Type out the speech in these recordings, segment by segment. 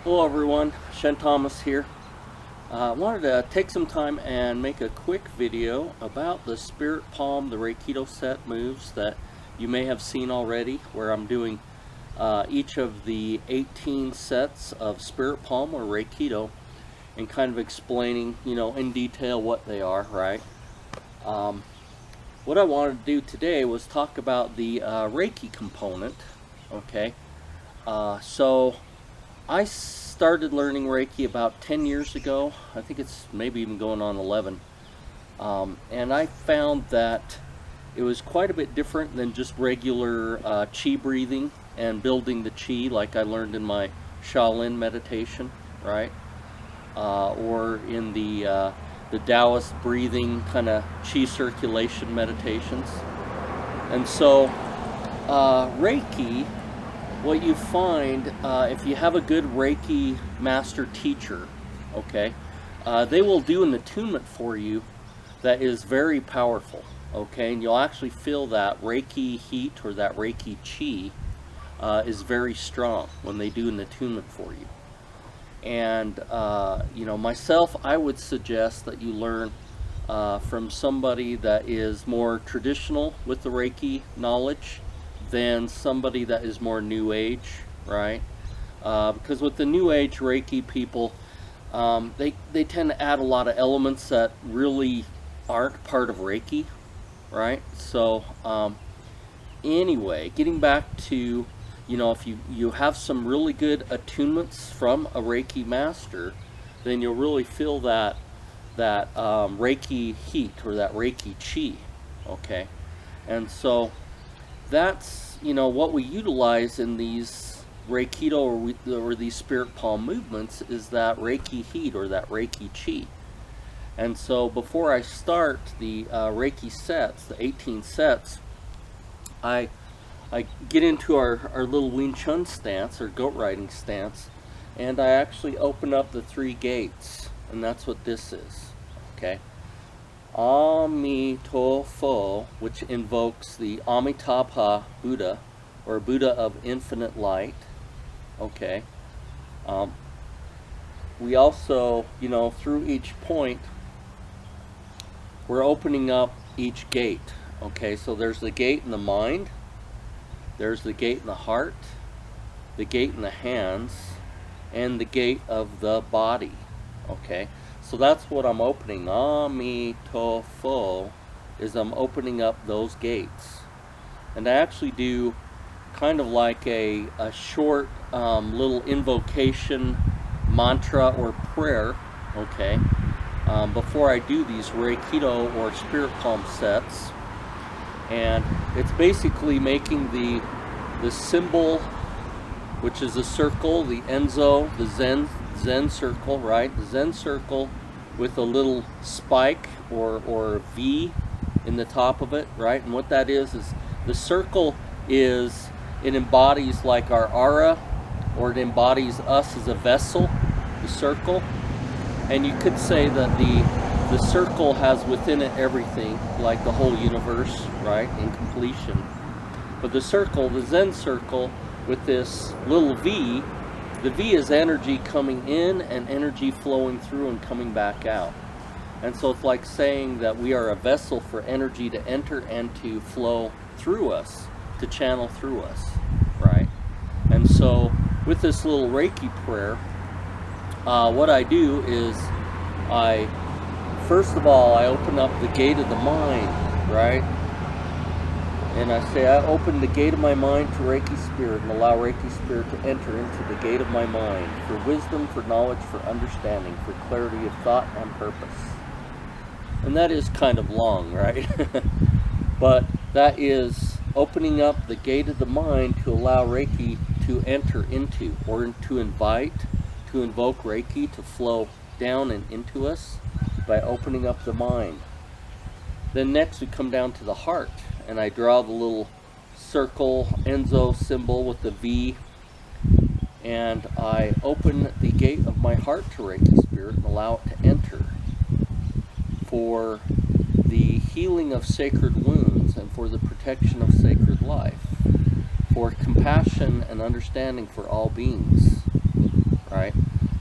Hello everyone, Shen Thomas here. I wanted to take some time and make a quick video about the Spirit Palm, the Reikido set moves that you may have seen already, where I'm doing each of the 18 sets of Spirit Palm or Reikido and kind of explaining, in detail what they are, right? What I wanted to do today was talk about the Reiki component, okay? So I started learning Reiki about 10 years ago. I think it's maybe even going on 11. And I found that it was quite a bit different than just regular chi breathing and building the chi like I learned in my Shaolin meditation, right? Or in the Taoist breathing kind of chi circulation meditations. And so Reiki, what you find, if you have a good Reiki master teacher, okay, they will do an attunement for you that is very powerful, okay, and you'll actually feel that Reiki heat or that Reiki chi is very strong when they do an attunement for you. And myself, I would suggest that you learn from somebody that is more traditional with the Reiki knowledge than somebody that is more new age, right? Because with the new age Reiki people, they tend to add a lot of elements that really aren't part of Reiki, right? So anyway, getting back to, if you have some really good attunements from a Reiki master, then you'll really feel that Reiki heat or that Reiki chi, okay? And so that's what we utilize in these Reikido or these Spirit Palm movements is that Reiki heat or that Reiki chi. And so before I start the Reiki sets, the 18 sets, I get into our little Wing Chun stance or goat riding stance, and I actually open up the 3 gates, and that's what this is, okay? Amitofo, which invokes the Amitabha Buddha, or Buddha of infinite light, okay? We also, through each point, we're opening up each gate, okay? So there's the gate in the mind, there's the gate in the heart, the gate in the hands, and the gate of the body, okay? So that's what I'm opening. Amitofo is I'm opening up those gates. And I actually do kind of like a short little invocation mantra or prayer, okay, before I do these Reikido or Spirit Palm sets. And it's basically making the symbol, which is a circle, the Enzo, the Zen circle, right? The Zen circle with a little spike or V in the top of it, right? And what that is the circle it embodies like our aura, or it embodies us as a vessel, the circle. And you could say that the circle has within it everything, like the whole universe, right, in completion. But the circle, the Zen circle, with this little V, the V is energy coming in and energy flowing through and coming back out. And so it's like saying that we are a vessel for energy to enter and to flow through us, to channel through us, right? And so with this little Reiki prayer, what I do is first of all, I open up the gate of the mind, right? And I say, I open the gate of my mind to Reiki Spirit and allow Reiki Spirit to enter into the gate of my mind for wisdom, for knowledge, for understanding, for clarity of thought and purpose. And that is kind of long, right? But that is opening up the gate of the mind to allow Reiki to enter into, or to invoke Reiki to flow down and into us by opening up the mind. Then next we come down to the heart, and I draw the little circle Enzo symbol with the V, and I open the gate of my heart to Reiki Spirit and allow it to enter for the healing of sacred wounds and for the protection of sacred life, for compassion and understanding for all beings, right?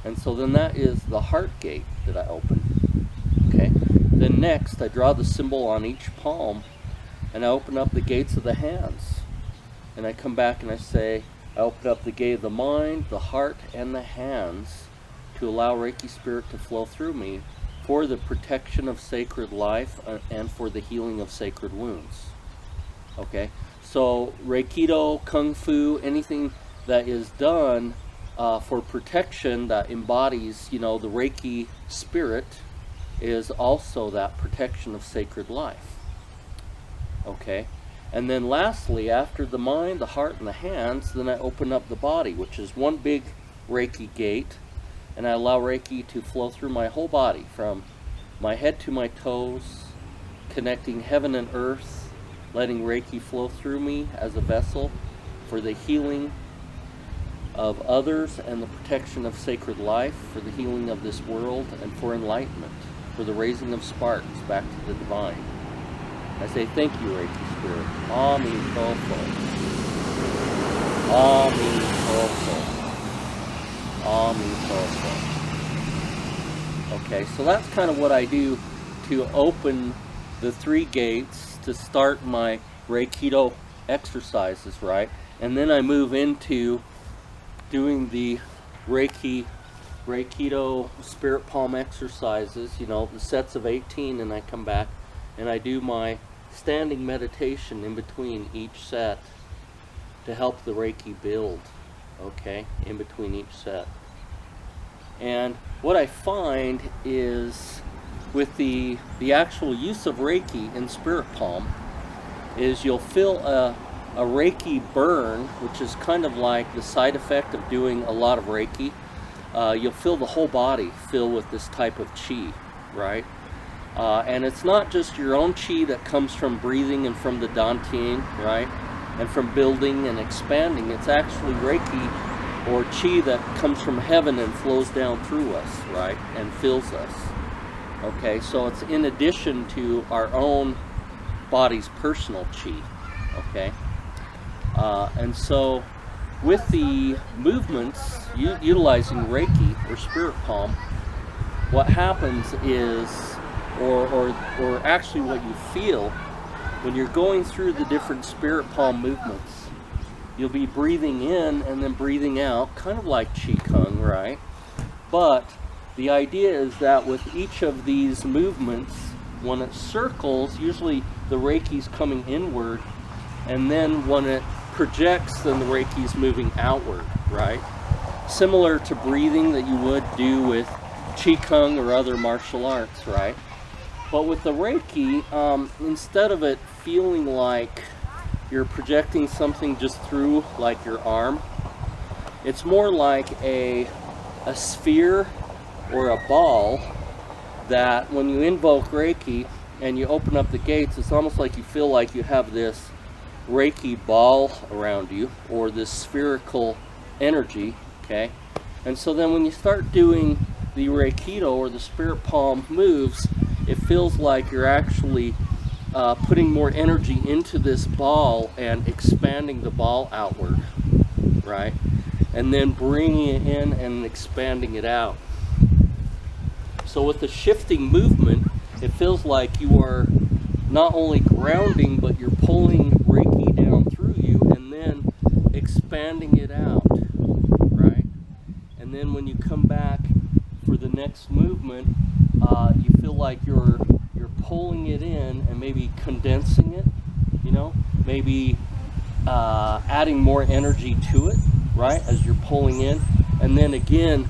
And so then that is the heart gate that I open. Okay. Then next, I draw the symbol on each palm, and I open up the gates of the hands. And I come back and I say, I open up the gate of the mind, the heart, and the hands to allow Reiki Spirit to flow through me for the protection of sacred life and for the healing of sacred wounds. Okay, so Reikido, Kung Fu, anything that is done for protection that embodies, the Reiki Spirit is also that protection of sacred life. Okay. And then lastly, after the mind, the heart, and the hands, then I open up the body, which is one big Reiki gate, and I allow Reiki to flow through my whole body, from my head to my toes, connecting heaven and earth, letting Reiki flow through me as a vessel for the healing of others and the protection of sacred life, for the healing of this world, and for enlightenment, for the raising of sparks back to the divine. I say, thank you, Reiki Spirit. Ami Tofo. Ami Tofo. Ami Tofo. Okay, so that's kind of what I do to open the 3 gates to start my Reikido exercises, right? And then I move into doing the Reikido spirit palm exercises, the sets of 18, and I come back and I do my standing meditation in between each set to help the Reiki build, okay, in between each set. And what I find is with the actual use of Reiki in spirit palm is you'll feel a Reiki burn, which is kind of like the side effect of doing a lot of Reiki. You'll feel the whole body fill with this type of chi, right? And it's not just your own chi that comes from breathing and from the Dantien, right? And from building and expanding. It's actually Reiki or chi that comes from heaven and flows down through us, right? And fills us. Okay, so it's in addition to our own body's personal chi, okay? And so with the movements, utilizing Reiki or spirit palm, what happens is, or actually what you feel when you're going through the different spirit palm movements, you'll be breathing in and then breathing out, kind of like Qigong, right? But the idea is that with each of these movements, when it circles, usually the Reiki's coming inward, and then when it projects, then the Reiki's moving outward, right? Similar to breathing that you would do with Qigong or other martial arts, right? But with the Reiki, instead of it feeling like you're projecting something just through, like your arm, it's more like a sphere or a ball that when you invoke Reiki and you open up the gates, it's almost like you feel like you have this Reiki ball around you, or this spherical energy, okay? And so then when you start doing the Reikido or the spirit palm moves, it feels like you're actually putting more energy into this ball and expanding the ball outward, right? And then bringing it in and expanding it out. So with the shifting movement, it feels like you are not only grounding, but you're pulling Reiki down through you and then expanding it out, right? And then when you come back for the next movement, you feel like you're pulling it in and maybe condensing it, maybe adding more energy to it, right, as you're pulling in. And then again,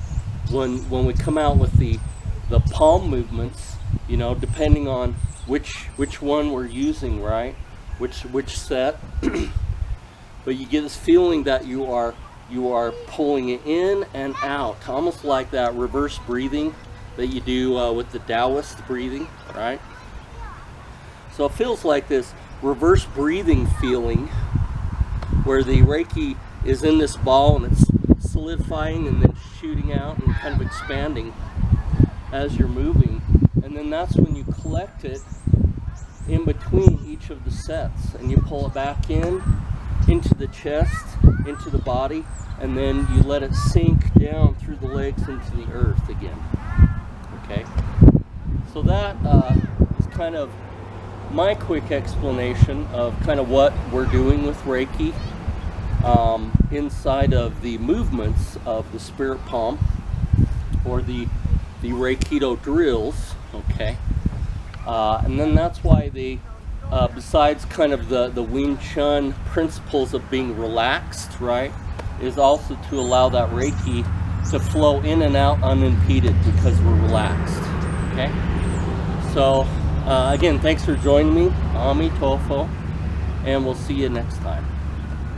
when we come out with the palm movements, depending on which one we're using, right, which set, but you get this feeling that you are pulling it in and out, almost like that reverse breathing that you do with the Taoist breathing, right? So it feels like this reverse breathing feeling where the Reiki is in this ball and it's solidifying and then shooting out and kind of expanding as you're moving. And then that's when you collect it in between each of the sets and you pull it back into the chest, into the body, and then you let it sink down through the legs into the earth again. Okay, so that is kind of my quick explanation of kind of what we're doing with Reiki inside of the movements of the spirit palm, or the Reikido drills. Okay, and then that's why the besides kind of the Wing Chun principles of being relaxed, right, is also to allow that Reiki to flow in and out unimpeded because we're relaxed. Okay, so again, thanks for joining me. Ami Tofo, and we'll see you next time.